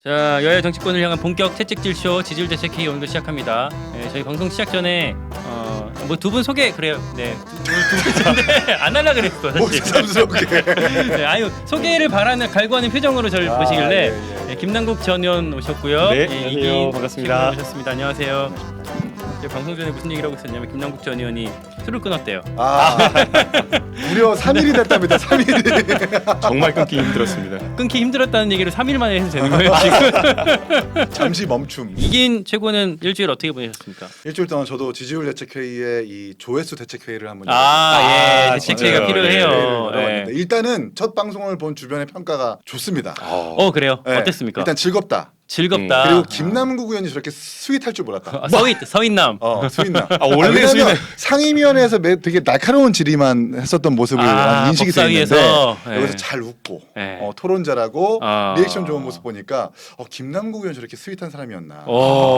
자, 여야 정치권을 향한 본격 채찍질쇼 지지율 대책 회의 오늘도 시작합니다. 네, 저희 방송 시작 전에 뭐 두 분 소개 그래요. 네, 두 분인데 안 하려 그랬어 사실. 부담스럽게. 네, 아유 소개를 바라는 갈구하는 표정으로 저를 보시길래 네, 김남국 전 의원 오셨고요. 네, 예, 안녕하세요. 반갑습니다. 오셨습니다. 안녕하세요. 제가 방송 전에 무슨 얘기를 하고 있었냐면 김남국 전 의원이 술을 끊었대요. 무려 3일이 됐답니다. 3일이. 정말 끊기 힘들었습니다. 끊기 힘들었다는 얘기를 3일 만에 해도 되는 거예요 지금? 잠시 멈춤. 이긴 최고는 일주일 어떻게 보내셨습니까? 일주일 동안 저도 지지율 대책회의에 이 조회수 대책회의를 한번 예, 아, 대책회의가 진짜요? 필요해요. 네. 네. 일단은 첫 방송을 본 주변의 평가가 좋습니다. 그래요? 네. 어땠습니까? 일단 즐겁다. 즐겁다. 그리고 김남국 의원이 저렇게 스윗할 줄 몰랐다. 서인남. 스윗남. 원래 왜냐면 스윗해. 상임위원회에서 되게 날카로운 질의만 했었던 모습을 인식이 법사위에서, 되는데 네. 여기서 잘 웃고 네. 토론 잘하고 아. 리액션 좋은 모습 보니까 김남국 의원 저렇게 스윗한 사람이었나.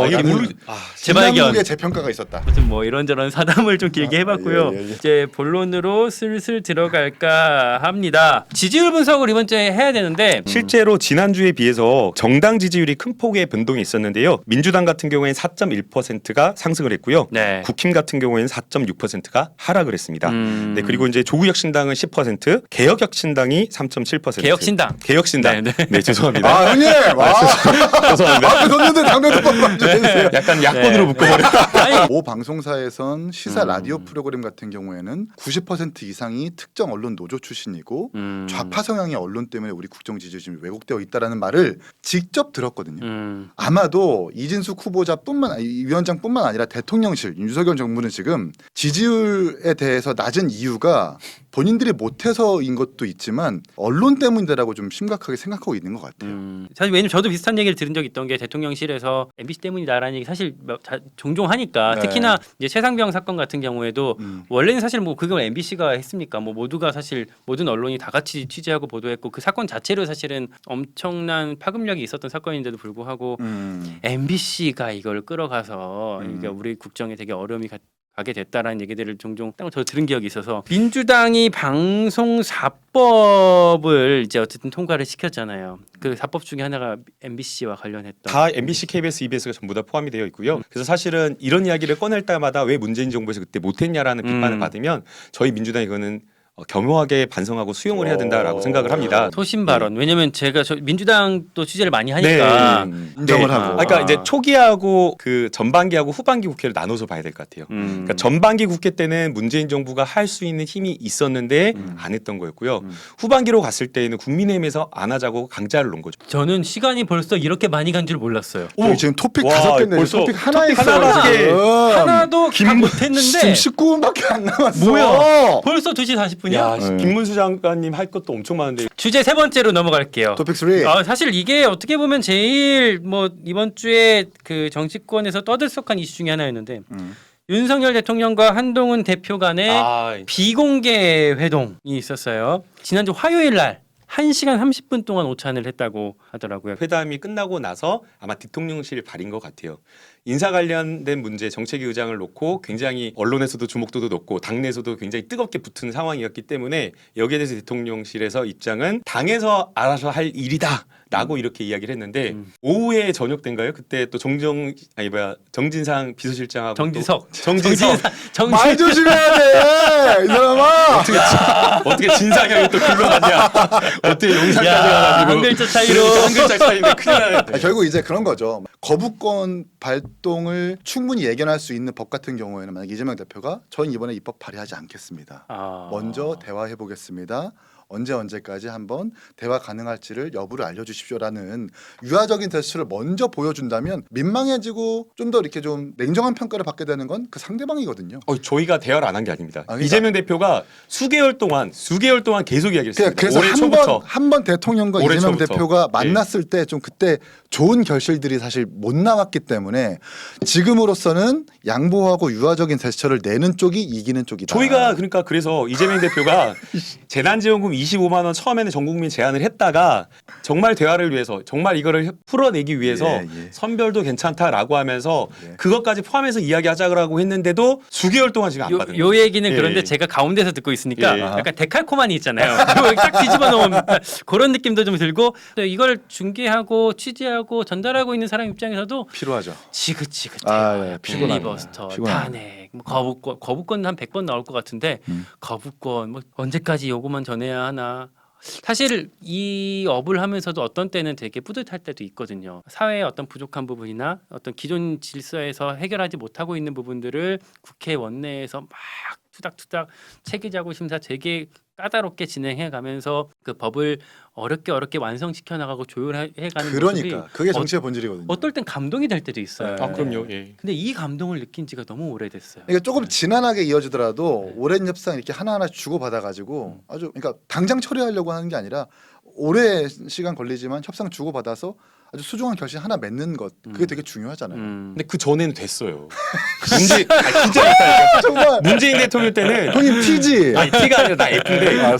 이게 라는 모르. 재발견. 김남국의 재평가가 있었다. 무슨 뭐 이런저런 사담을 좀 길게 해봤고요. 예. 이제 본론으로 슬슬 들어갈까 합니다. 지지율 분석을 이번 주에 해야 되는데 실제로 지난주에 비해서 정당 지지율이 큰 폭의 변동이 있었는데요. 민주당 같은 경우에는 4.1%가 상승을 했고요. 네. 국힘 같은 경우에는 4.6%가 하락을 했습니다. 네, 그리고 이제 조국혁신당은 10%, 개혁혁신당이 3.7%. 개혁신당. 개혁신당. 네, 네, 네. 죄송합니다. 형님. 죄송합니다. 앞에 뒀는데 당면 똑바로 해주세요. 약간 야권으로 네. 묶어버려. 아니 모 방송사에선 시사 라디오 프로그램 같은 경우에는 90% 이상이 특정 언론 노조 출신이고 좌파 성향의 언론 때문에 우리 국정 지지율이 지금 왜곡되어 있다라는 말을 직접 들었거든요. 아마도 이진숙 위원장뿐만 아니라 대통령실 윤석열 정부는 지금 지지율에 대해서 낮은 이유가 본인들이 못해서인 것도 있지만 언론 때문이라고 좀 심각하게 생각하고 있는 것 같아요. 사실 왜냐면 저도 비슷한 얘기를 들은 적이 있던 게 대통령실에서 MBC 때문이다라는 얘기 사실 종종 하니까 네. 특히나 이제 최상병 사건 같은 경우에도 원래는 사실 뭐 그걸 MBC가 했습니까? 뭐 모두가 사실 모든 언론이 다 같이 취재하고 보도했고 그 사건 자체로 사실은 엄청난 파급력이 있었던 사건인데도 불구하고 MBC가 이걸 끌어가서 이게 우리 국정에 되게 어려움이 가게 됐다라는 얘기들을 종종 저 들은 기억이 있어서 민주당이 방송사법을 이제 어쨌든 통과를 시켰잖아요. 그 사법 중에 하나가 MBC와 관련했던 다 MBC, KBS, EBS가 전부 다 포함이 되어 있고요. 그래서 사실은 이런 이야기를 꺼낼 때마다 왜 문재인 정부에서 그때 못했냐라는 비판을 받으면 저희 민주당이 이거는 겸허하게 반성하고 수용을 해야 된다라고 생각을 합니다. 소신 발언. 왜냐면 제가 민주당도 취재를 많이 하니까 인정을 네. 하고. 그러니까 이제 초기하고 그 전반기하고 후반기 국회를 나눠서 봐야 될 것 같아요. 그러니까 전반기 국회 때는 문재인 정부가 할 수 있는 힘이 있었는데 안 했던 거였고요. 후반기로 갔을 때는 국민의힘에서 안 하자고 강자를 놓은 거죠. 저는 시간이 벌써 이렇게 많이 간 줄 몰랐어요. 저희 지금 토픽 와, 5개인데 벌써 토픽 하나 토픽 있어요. 하나밖에. 지금. 하나도 다 못했는데 지금 19분밖에 안 남았어. 뭐야? 벌써 2시 40분이야? 야, 김문수 장관님 할 것도 엄청 많은데. 주제 세 번째로 넘어갈게요. 토픽 3. 사실 이게 어떻게 보면 제일 뭐 이번 주에 그 정치권에서 떠들썩한 이슈 중에 하나였는데 윤석열 대통령과 한동훈 대표 간의 비공개 회동이 있었어요. 지난주 화요일 날 1시간 30분 동안 오찬을 했다고 하더라고요. 회담이 끝나고 나서 아마 대통령실 발인 것 같아요. 인사 관련된 문제, 정책위 의장을 놓고 굉장히 언론에서도 주목도도 높고 당내에서도 굉장히 뜨겁게 붙은 상황이었기 때문에 여기에 대해서 대통령실에서 입장은 당에서 알아서 할 일이다. 라고 이렇게 이야기를 했는데 오후에 저녁 때인가요? 그때 또 정진상 비서실장하고 정진석 말 조심해야 돼. 이 사람아. 어떻게 진상형이 또 글로 가냐? 어떻게 용산까지 가가지고 한 글자 차이로 한 글자 차이인데 큰일 나네. 결국 이제 그런 거죠. 거부권 발동을 충분히 예견할 수 있는 법 같은 경우에는 만약 이재명 대표가 전 이번에 입법 발의하지 않겠습니다. 먼저 대화해 보겠습니다. 언제까지 한번 대화 가능할지를 여부를 알려주십시오라는 유화적인 제스처를 먼저 보여준다면 민망해지고 좀 더 이렇게 좀 냉정한 평가를 받게 되는 건 그 상대방이거든요. 저희가 대화를 안 한 게 아닙니다. 그러니까 이재명 대표가 수개월 동안 계속 이야기했습니다. 그래서 올해 초부터. 한 번 대통령과 올해 이재명 초부터. 대표가 만났을 때 좀 그때 좋은 결실들이 사실 못 나왔기 때문에 지금으로서는 양보하고 유화적인 제스처를 내는 쪽이 이기는 쪽이다. 저희가 그러니까 그래서 이재명 대표가 재난지원금 25만 원 처음에는 전 국민 제한을 했다가 정말 대화를 위해서 정말 이거를 풀어내기 위해서 예, 예. 선별도 괜찮다라고 하면서 예. 그것까지 포함해서 이야기하자고 했는데도 수개월 동안 지금 안 받은 거예요. 요 얘기는 예, 그런데 예. 제가 가운데서 듣고 있으니까 예, 예. 약간 데칼코마니 있잖아요. 이거 딱 뒤집어 놓으면 그런 느낌도 좀 들고 이걸 중계하고 취재하고 전달하고 있는 사람 입장에서도 필요하죠. 지긋지긋해요. 아, 예, 피곤하네요. 빌리버스터, 피곤하네요. 탄핵, 뭐 거부권 한 100번 나올 것 같은데 거부권 뭐 언제까지 요구만 전해야 하나. 사실 이 업을 하면서도 어떤 때는 되게 뿌듯할 때도 있거든요. 사회의 어떤 부족한 부분이나 어떤 기존 질서에서 해결하지 못하고 있는 부분들을 국회 원내에서 막 투닥투닥 체계자구 심사 되게 까다롭게 진행해가면서 그 법을 어렵게 완성시켜 나가고 조율해가는 모습이 그러니까 그게 정치의 본질이거든요. 어떨 땐 감동이 될 때도 있어요. 네. 아 그럼요. 예. 근데 이 감동을 느낀 지가 너무 오래됐어요. 그러니까 조금 지난하게 이어지더라도 오랜 협상 이렇게 하나하나 주고 받아가지고 아주 그러니까 당장 처리하려고 하는 게 아니라 오래 시간 걸리지만 협상 주고 받아서 아주 소중한 결실 하나 맺는 것 그게 되게 중요하잖아요. 근데 그 전에는 됐어요. 진짜 됐다니까. 정말 문재인 대통령 때는 형님 피지. 아니 티가 아니라 나 F인데